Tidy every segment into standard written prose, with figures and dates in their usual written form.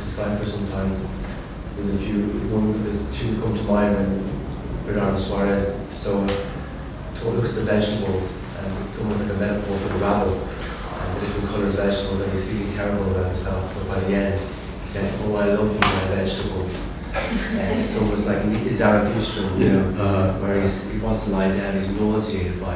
to decipher sometimes. There's a few, there's two come to mind when Bernardo Suarez, so looks at the vegetables, and it's almost like a metaphor for the rabble, and the different colours of vegetables, and he's feeling terrible about himself, but by the end, he said, "Oh, I love you, my vegetables." And it's almost like it's Zarathustra, where he wants to lie down, he's nauseated by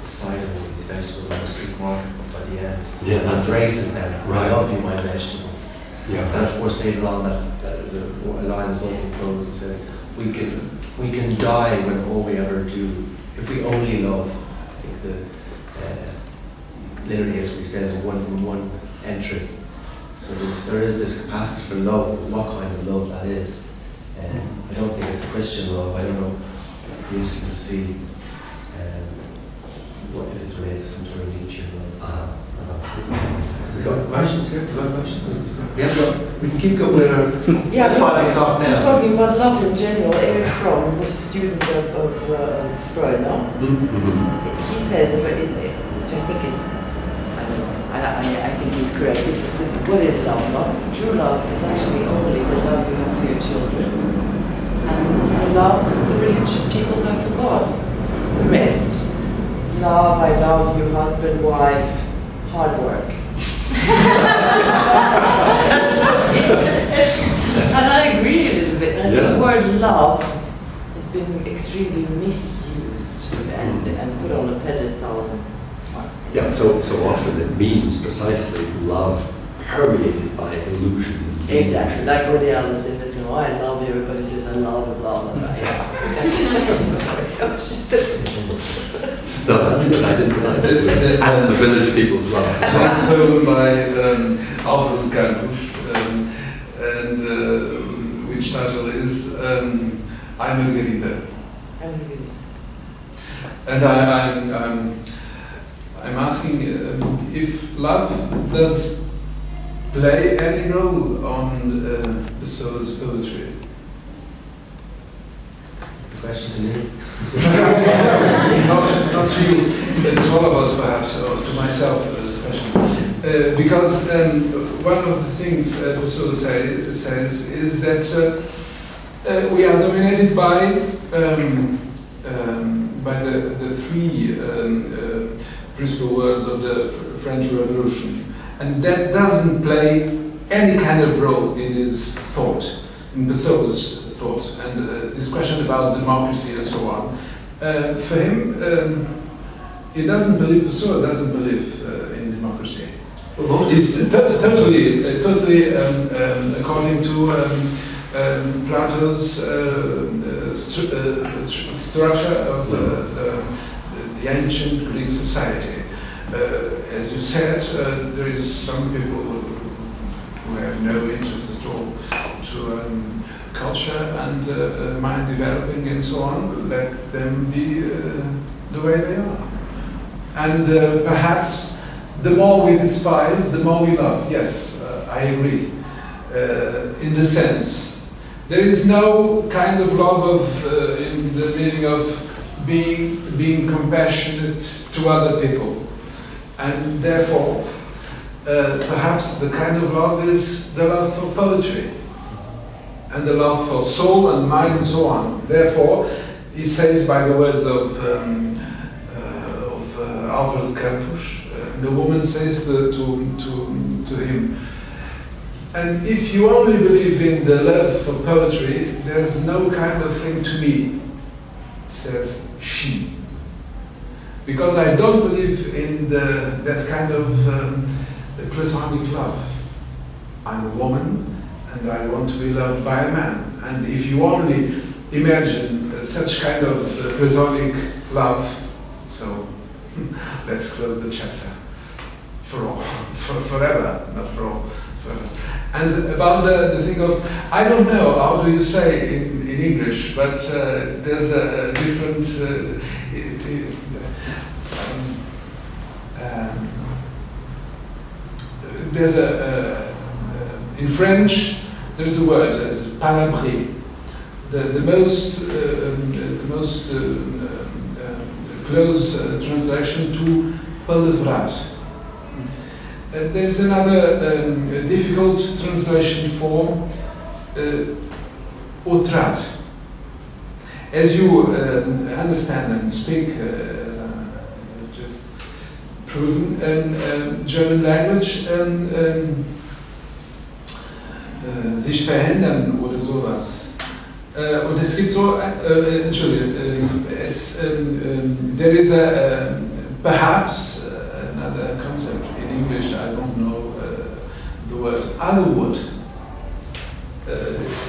the sight of all these vegetables on the street market, but by the end, he embraces them. Right. "I love you, my vegetables." Yeah. And of course, later on, that the line is often quoted, it says, we can die when all we ever do, if we only love. I think the literally, as we says, one entry. So there is this capacity for love, but what kind of love that is. I don't think it's a Christian love. I don't know. It'd be interesting to see what if it's related to some sort of Nietzschean love. Has it got questions here? Have you got questions? Yeah, we can keep going. Yeah, 5 o'clock now. Just talking about love in general, Eric Fromm was a student of Freud, no? He says, which I think is, I don't know, I think he's correct. He says, what is love? No? True love is actually only the love you have for your children and the love the religious people have for God. The rest, love, I love you, husband, wife, hard work. And I agree a little bit. And the word love has been extremely misused and put on a pedestal. Yeah, so often it means precisely love permeated by illusion. Exactly, like Woody Allen said, I love you, everybody says I love you, blah, blah, blah. Yeah. Sorry, I was just... No, that's good, I didn't realize it was and the village people's love. That's spoken by Alfred Campus, and which title is I'm Margarida. And I'm asking if love does play any role on Pessoa's poetry. The question to me? not to you, to all of us perhaps, or to myself especially. Because one of the things Pessoa says is that we are dominated by the three principal words of the French Revolution, and that doesn't play any kind of role in his thought, in Pessoa's thought, and this question about democracy and so on. For him, he doesn't believe, Pessoa doesn't believe in democracy. It's totally according to Plato's structure of the ancient Greek society. As you said, there is some people who have no interest at all to culture and mind developing and so on. Let them be the way they are. And perhaps the more we despise, the more we love. Yes, I agree. In the sense, there is no kind of love of in the meaning of being compassionate to other people, and therefore, perhaps the kind of love is the love for poetry, and the love for soul and mind and so on. Therefore, he says, by the words of Alfred Campus, the woman says to him, and if you only believe in the love for poetry, there's no kind of thing to me, says she. Because I don't believe in that kind of platonic love. I'm a woman, and I want to be loved by a man. And if you only imagine such kind of platonic love, so let's close the chapter. For all, forever, not for all, forever. And about the thing of, I don't know, how do you say in English, but there's a different, there's in French, there's a word, palabrer, the most close translation to palavrar. There's another difficult translation form, outrar. As you understand and speak, as I just proven, German language, sich verändern oder sowas. Und es gibt so, there is a perhaps another concept in English, I don't know the word, otherword.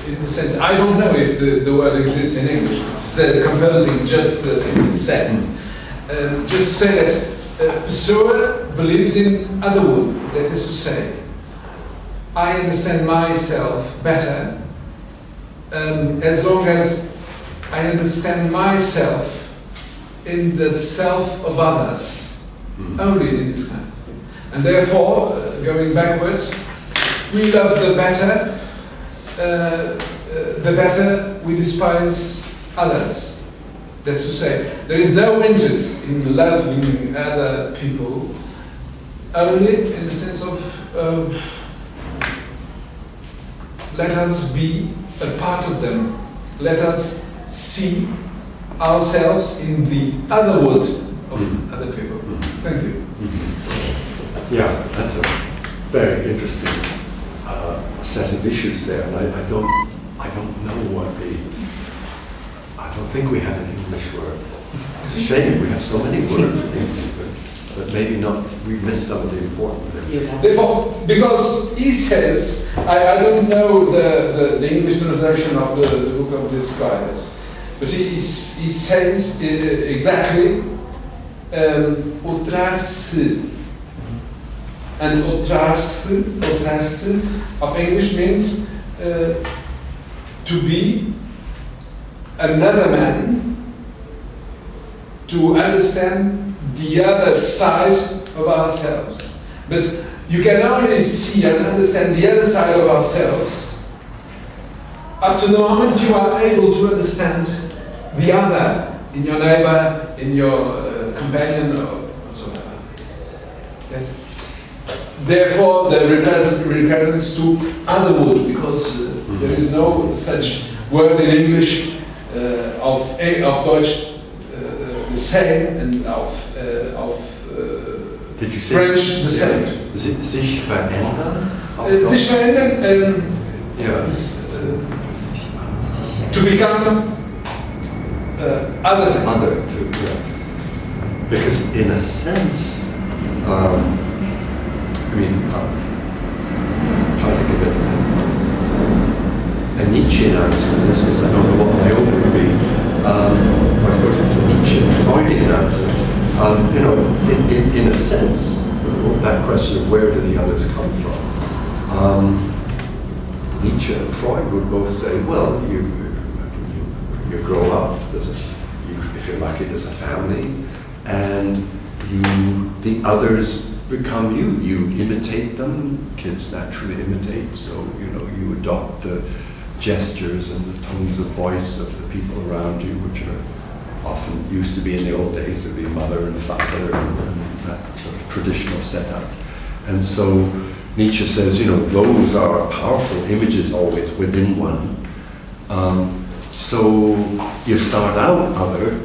In the sense, I don't know if the word exists in English. It's composing just in this second. Just to say that Pessoa believes in otherword. That is to say, I understand myself better as long as I understand myself in the self of others, only in this kind. And therefore, going backwards, we love the better we despise others. That's to say, there is no interest in loving other people, only in the sense of let us be a part of them. Let us see ourselves in the otherwod of other people. Thank you. Yeah, that's a very interesting set of issues there, and I don't know what I don't think we have an English word. It's a shame we have so many words in English, but maybe not. We missed some of the important things. Therefore, because he says, I don't know the English translation of the book of Disquiet, but he says exactly outrar-se. And outrar-se of English means to be another man, to understand the other side of ourselves. But you can only see and understand the other side of ourselves up to the moment you are able to understand the other in your neighbor, in your companion, or whatsoever. Yes. Therefore, the recurrence to otherwood, because there is no such word in English of Deutsch the same and of Did you say French the same. Sich verändern? Sich verändern, to become other thing. Other, because in a sense, I'm trying to give it a Nietzschean answer to this, because I don't know what my own would be. I suppose it's a Nietzschean, Freudian answer. In a sense, that question of where do the others come from, Nietzsche and Freud would both say, well, you grow up, if you're lucky, there's a family, and the others become you. You imitate them. Kids naturally imitate, so you adopt the gestures and the tones of voice of the people around you, which are often used to be in the old days of the mother and father and that sort of traditional setup. And so Nietzsche says, those are powerful images always within one. So you start out other,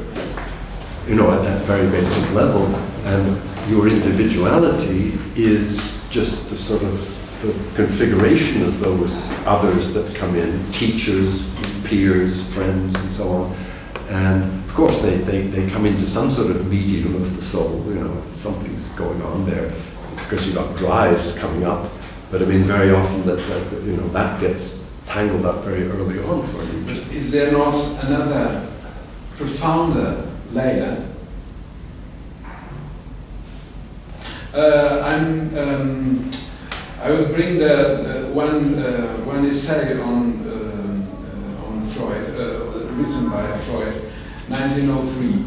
at that very basic level, and your individuality is just the sort of the configuration of those others that come in, teachers, peers, friends, and so on. And of course they come into some sort of medium of the soul, something's going on there, because you've got drives coming up, but very often that gets tangled up very early on for you. But is there not another profounder layer? I will bring the one essay on Freud, written by Freud, 1903,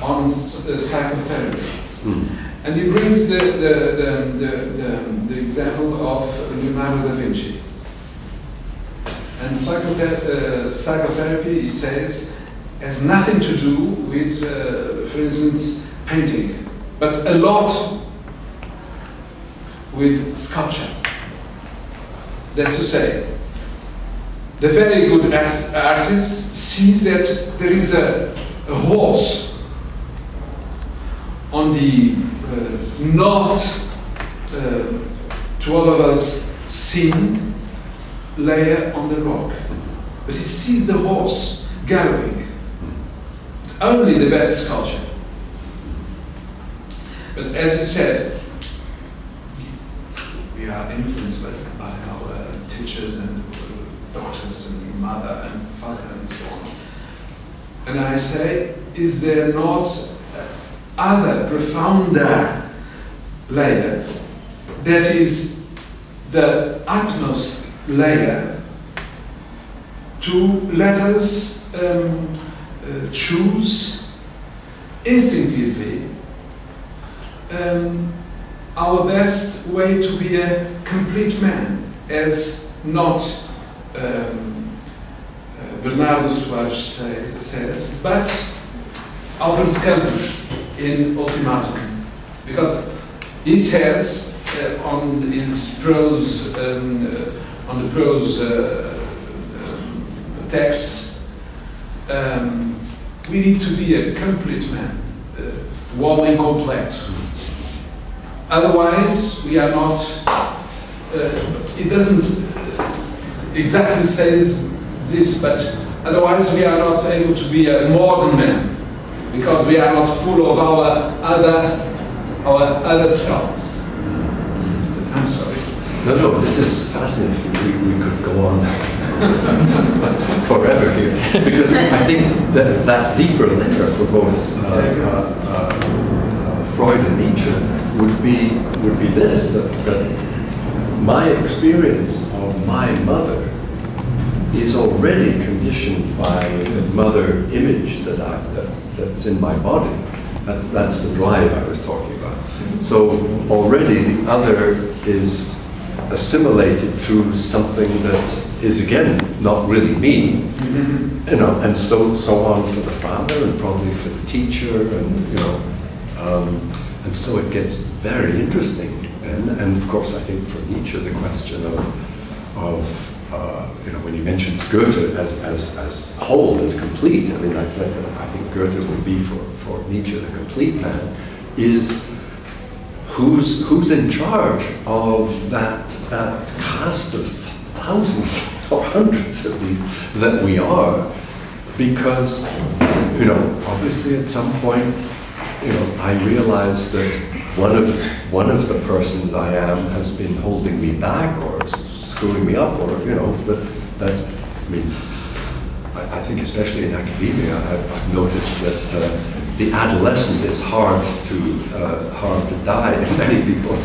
on psychotherapy, and he brings the example of Leonardo da Vinci. And psychotherapy, he says, has nothing to do with, for instance, painting, but a lot with sculpture. That's to say, the very good artist sees that there is a horse on the not to all of us seen layer on the rock, but he sees the horse galloping. Only the best sculpture. But as you said, we are influenced by our teachers and doctors and mother and father and so on. And I say, is there not other profounder layer that is the utmost layer to let us choose instinctively our best way to be a complete man, as not Bernardo Soares says, but Alfred Campos in Ultimatum, because he says on his prose, on the prose texts, we need to be a complete man, warm and complete. Otherwise, we are not. It doesn't exactly says this, but otherwise we are not able to be a modern man, because we are not full of our other selves. I'm sorry. No, this is fascinating. We could go on forever here, because I think that deeper layer for both Freud and Nietzsche would be this, that my experience of my mother is already conditioned by the mother image that's in my body. That's the drive I was talking about. So already the other is assimilated through something that is again not really me, you know, and so on for the father and probably for the teacher, and you know, and so it gets very interesting. And of course, I think for Nietzsche the question of you know, when he mentions Goethe as whole and complete, I mean, I think Goethe would be for Nietzsche the complete man, is who's in charge of that cast of thousands or hundreds at least that we are, because you know, obviously at some point, you know, I realized that one of the persons I am has been holding me back or screwing me up, or you know, that I mean, I think especially in academia, I've noticed that the adolescent is hard to die in many people.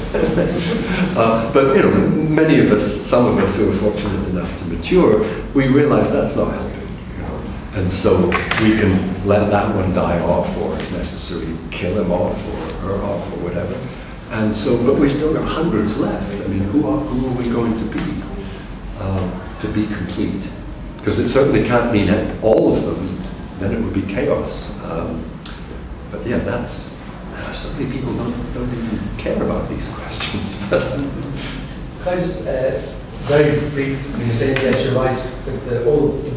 But you know, many of us, some of us who are fortunate enough to mature, we realize that's not helping, you know, and so we can let that one die off, or if necessary, kill him off or her off or whatever. And so, but we still got hundreds left. I mean, who are we going to be complete? Because it certainly can't mean all of them. Then it would be chaos. But yeah, that's so many people don't even care about these questions. Can I just very brief? When you say yes, you're right. But the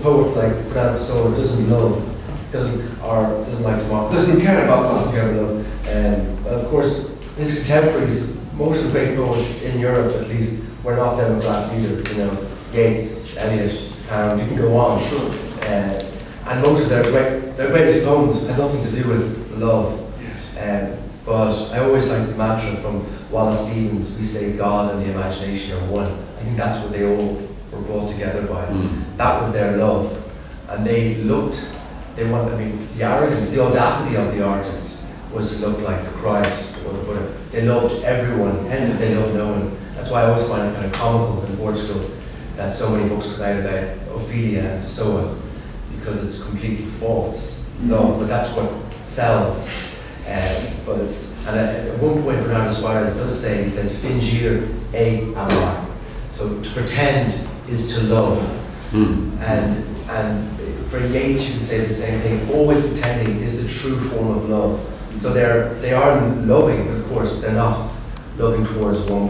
poet like Fernando Pessoa doesn't like democracy. Doesn't care about Doesn't care about love. Of course, his contemporaries, most of the great poets in Europe, at least, were not Democrats either. You know, Yeats, Eliot, you can go on. Sure. And most of their greatest poems had nothing to do with love. Yes. But I always like the mantra from Wallace Stevens: we say God and the imagination are one. I think that's what they all were brought together by. That was their love. And the arrogance, the audacity of the artist was to look like the Christ or the Buddha. They loved everyone, hence they loved no one. That's why I always find it kind of comical in Portugal that so many books come out about Ophelia and Pessoa, because it's completely false. No, but that's what sells. But at one point Bernardo Soares does say, he says, fingir é amar. So to pretend is to love. And for Yeats you could say the same thing, always pretending is the true form of love. So they are loving, but of course they're not loving towards one